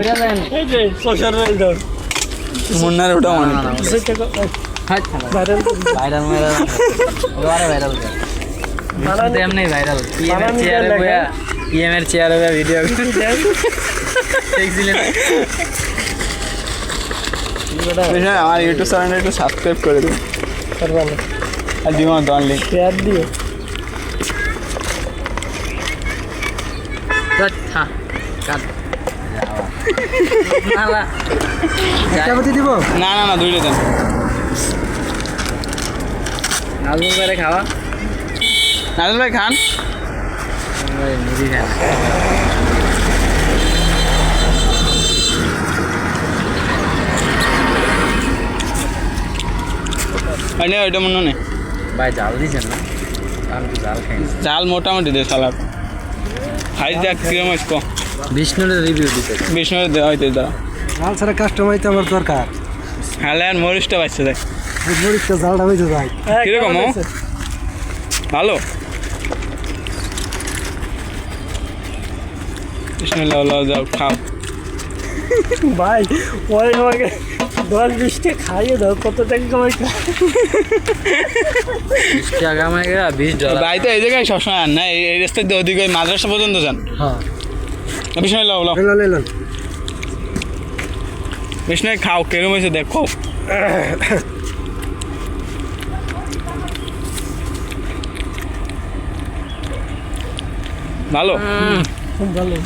এই যে social media দাও মুন্নার ওটা মানে ভাইরাল ভাইরাল ভাইরাল ওরে ভাইরাল বানানি এমনি ভাইরাল বানানি চেয়ারে লাগে। বয়া পিএমের চেয়ারে বয়া ভিডিও দেখছিলেন আমার ইউটিউব চ্যানেলটা একটু সাবস্ক্রাইব করে দিন করবানো আর দিব অনলি শেয়ার দিও হ্যাঁ কাট নালা কেমন দিব না না না দুইটা দেন নাজমুল করে খাওয়া নাজল ভাই খান মুড়ি খাওয়া আরে ওইটা মনে নেই ভাই জাল দিছেন না আমি তো জাল খাই চাল মোটামুটি দে সালাদ খাই দেখ কিরম ইসকো বিষ্ণুর রিভিউ দিতে বিষ্ণু দেওয়া হইতে দাও জাল ছাড়া কাস্টমার তো আমার দরকার হালে আর মরিচটা বাচ্চা দেয় মরিচটা জালটা হইতে যায় কিরকম ও? ভালো বিসমিল্লাহ আল্লাহ যাও খাও ভাই ওই আমাকে 10-20 টাকা খাইয়ে দাও কত টাকা কামাই টাকা আমায় গেরা $20 ভাই তো এই জায়গায় সবসময় আন না এই রাস্তায় দিয়ে ওদিকে ওই মাদ্রাসা পর্যন্ত যান হ্যাঁ বিসমিল্লাহ আল্লাহ লেলাম বিষ্ণু খাও কেরম হয়েছে দেখো ভালো খুব ভালো